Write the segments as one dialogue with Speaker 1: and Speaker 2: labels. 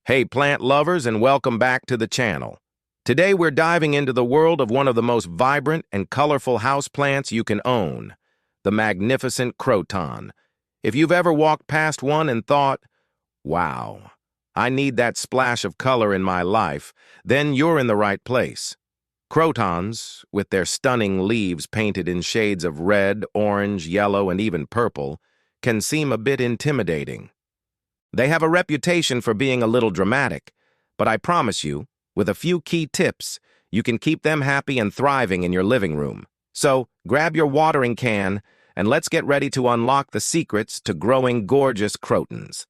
Speaker 1: Hey plant lovers, and welcome back to the channel. Today we're diving into the world of one of the most vibrant and colorful houseplants you can own, the magnificent Croton. If you've ever walked past one and thought, wow, I need that splash of color in my life, then you're in the right place. Crotons, with their stunning leaves painted in shades of red, orange, yellow, and even purple, can seem a bit intimidating. They have a reputation for being a little dramatic, but I promise you, with a few key tips, you can keep them happy and thriving in your living room. So, grab your watering can, and let's get ready to unlock the secrets to growing gorgeous crotons.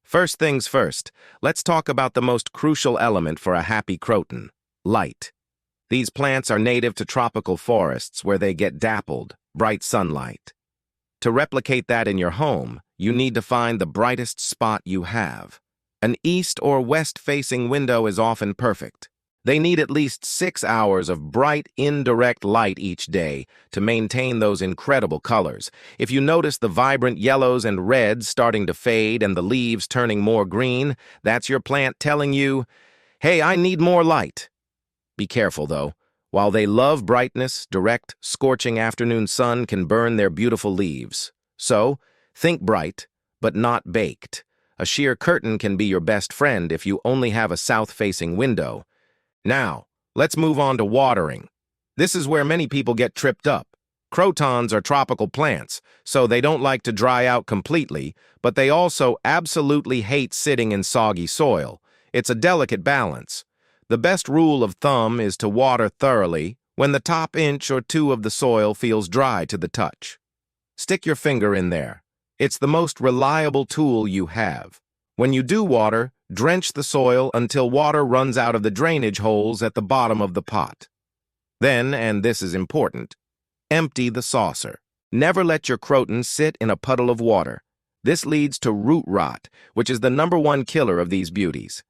Speaker 1: First things first, let's talk about the most crucial element for a happy croton: light. These plants are native to tropical forests where they get dappled, bright sunlight. To replicate that in your home, you need to find the brightest spot you have. An east or west-facing window is often perfect. They need at least 6 hours of bright, indirect light each day to maintain those incredible colors. If you notice the vibrant yellows and reds starting to fade and the leaves turning more green, that's your plant telling you, hey, I need more light. Be careful, though. While they love brightness, direct, scorching afternoon sun can burn their beautiful leaves. So, think bright, but not baked. A sheer curtain can be your best friend if you only have a south-facing window. Now, let's move on to watering. This is where many people get tripped up. Crotons are tropical plants, so they don't like to dry out completely, but they also absolutely hate sitting in soggy soil. It's a delicate balance. The best rule of thumb is to water thoroughly when the top inch or two of the soil feels dry to the touch. Stick your finger in there. It's the most reliable tool you have. When you do water, drench the soil until water runs out of the drainage holes at the bottom of the pot. Then, and this is important, empty the saucer. Never let your croton sit in a puddle of water. This leads to root rot, which is the #1 killer of these beauties.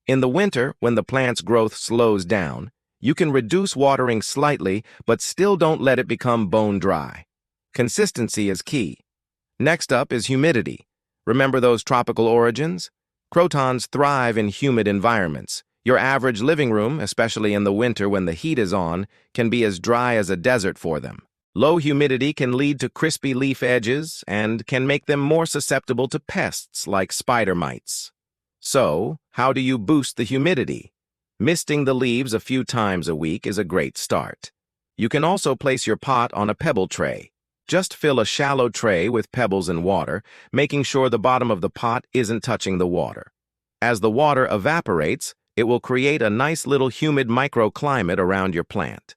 Speaker 1: In the winter, when the plant's growth slows down, you can reduce watering slightly, but still don't let it become bone dry. Consistency is key. Next up is humidity. Remember those tropical origins? Crotons thrive in humid environments. Your average living room, especially in the winter when the heat is on, can be as dry as a desert for them. Low humidity can lead to crispy leaf edges and can make them more susceptible to pests like spider mites. So, how do you boost the humidity? Misting the leaves a few times a week is a great start. You can also place your pot on a pebble tray. Just fill a shallow tray with pebbles and water, making sure the bottom of the pot isn't touching the water. As the water evaporates, it will create a nice little humid microclimate around your plant.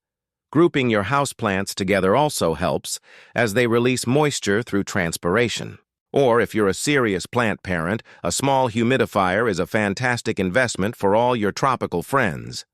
Speaker 1: Grouping your houseplants together also helps, as they release moisture through transpiration. Or, if you're a serious plant parent, a small humidifier is a fantastic investment for all your tropical friends.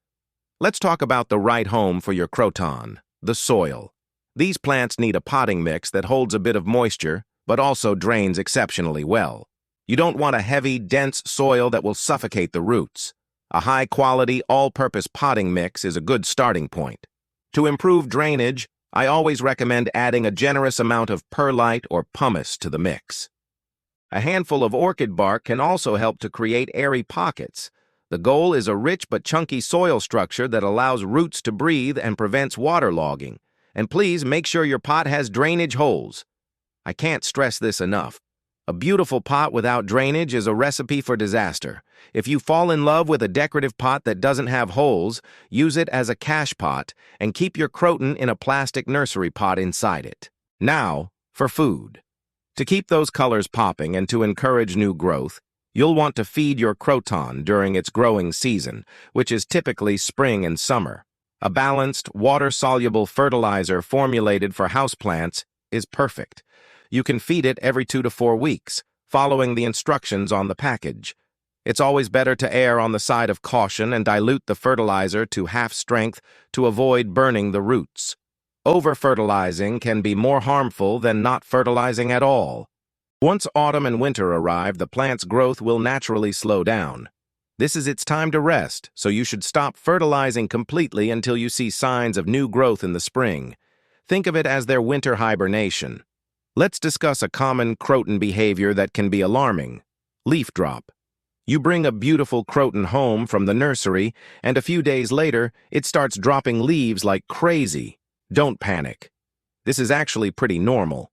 Speaker 1: Let's talk about the right home for your croton, the soil. These plants need a potting mix that holds a bit of moisture, but also drains exceptionally well. You don't want a heavy, dense soil that will suffocate the roots. A high-quality, all-purpose potting mix is a good starting point. To improve drainage, I always recommend adding a generous amount of perlite or pumice to the mix. A handful of orchid bark can also help to create airy pockets. The goal is a rich but chunky soil structure that allows roots to breathe and prevents waterlogging. And please make sure your pot has drainage holes. I can't stress this enough. A beautiful pot without drainage is a recipe for disaster. If you fall in love with a decorative pot that doesn't have holes, use it as a cache pot and keep your croton in a plastic nursery pot inside it. Now, for food. To keep those colors popping and to encourage new growth, you'll want to feed your croton during its growing season, which is typically spring and summer. A balanced, water-soluble fertilizer formulated for houseplants is perfect. You can feed it every 2 to 4 weeks, following the instructions on the package. It's always better to err on the side of caution and dilute the fertilizer to half strength to avoid burning the roots. Over-fertilizing can be more harmful than not fertilizing at all. Once autumn and winter arrive, the plant's growth will naturally slow down. This is its time to rest, so you should stop fertilizing completely until you see signs of new growth in the spring. Think of it as their winter hibernation. Let's discuss a common croton behavior that can be alarming: leaf drop. You bring a beautiful croton home from the nursery, and a few days later, it starts dropping leaves like crazy. Don't panic. This is actually pretty normal.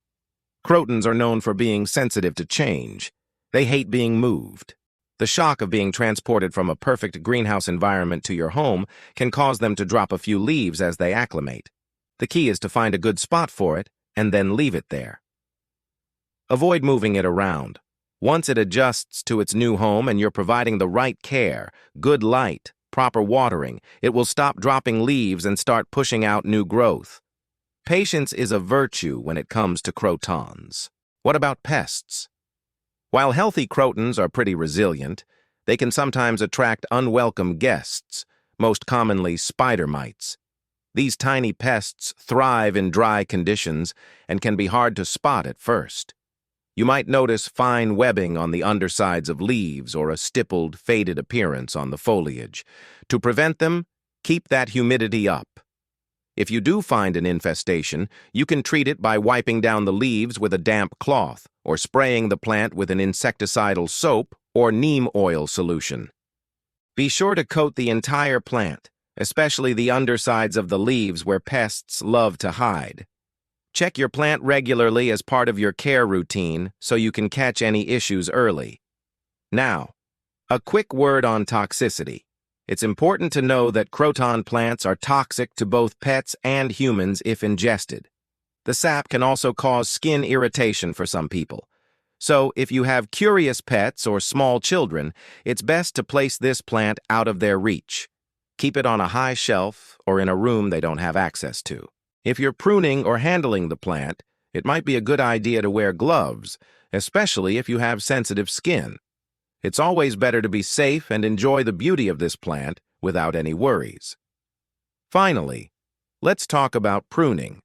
Speaker 1: Crotons are known for being sensitive to change. They hate being moved. The shock of being transported from a perfect greenhouse environment to your home can cause them to drop a few leaves as they acclimate. The key is to find a good spot for it and then leave it there. Avoid moving it around. Once it adjusts to its new home and you're providing the right care, good light, proper watering, it will stop dropping leaves and start pushing out new growth. Patience is a virtue when it comes to crotons. What about pests? While healthy crotons are pretty resilient, they can sometimes attract unwelcome guests, most commonly spider mites. These tiny pests thrive in dry conditions and can be hard to spot at first. You might notice fine webbing on the undersides of leaves or a stippled, faded appearance on the foliage. To prevent them, keep that humidity up. If you do find an infestation, you can treat it by wiping down the leaves with a damp cloth or spraying the plant with an insecticidal soap or neem oil solution. Be sure to coat the entire plant, especially the undersides of the leaves where pests love to hide. Check your plant regularly as part of your care routine so you can catch any issues early. Now, a quick word on toxicity. It's important to know that croton plants are toxic to both pets and humans if ingested. The sap can also cause skin irritation for some people. So, if you have curious pets or small children, it's best to place this plant out of their reach. Keep it on a high shelf or in a room they don't have access to. If you're pruning or handling the plant, it might be a good idea to wear gloves, especially if you have sensitive skin. It's always better to be safe and enjoy the beauty of this plant without any worries. Finally, let's talk about pruning.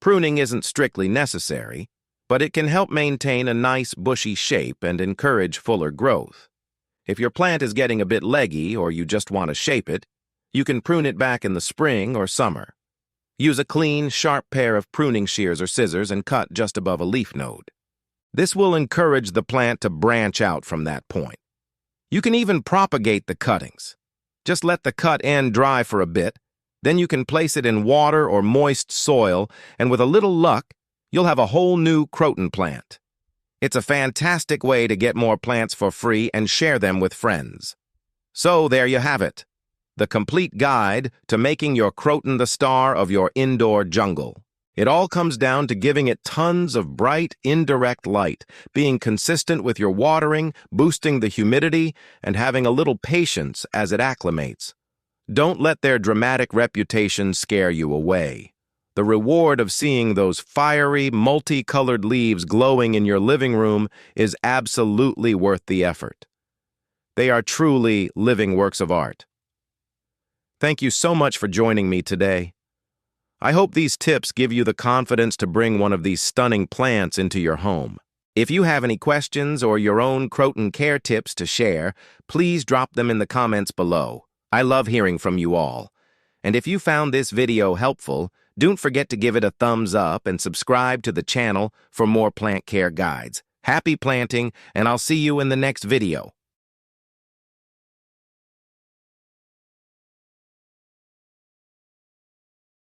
Speaker 1: Pruning isn't strictly necessary, but it can help maintain a nice bushy shape and encourage fuller growth. If your plant is getting a bit leggy or you just want to shape it, you can prune it back in the spring or summer. Use a clean, sharp pair of pruning shears or scissors and cut just above a leaf node. This will encourage the plant to branch out from that point. You can even propagate the cuttings. Just let the cut end dry for a bit, then you can place it in water or moist soil, and with a little luck, you'll have a whole new croton plant. It's a fantastic way to get more plants for free and share them with friends. So there you have it. The complete guide to making your croton the star of your indoor jungle. It all comes down to giving it tons of bright, indirect light, being consistent with your watering, boosting the humidity, and having a little patience as it acclimates. Don't let their dramatic reputation scare you away. The reward of seeing those fiery, multicolored leaves glowing in your living room is absolutely worth the effort. They are truly living works of art. Thank you so much for joining me today. I hope these tips give you the confidence to bring one of these stunning plants into your home. If you have any questions or your own croton care tips to share, please drop them in the comments below. I love hearing from you all. And if you found this video helpful, don't forget to give it a thumbs up and subscribe to the channel for more plant care guides. Happy planting, and I'll see you in the next video.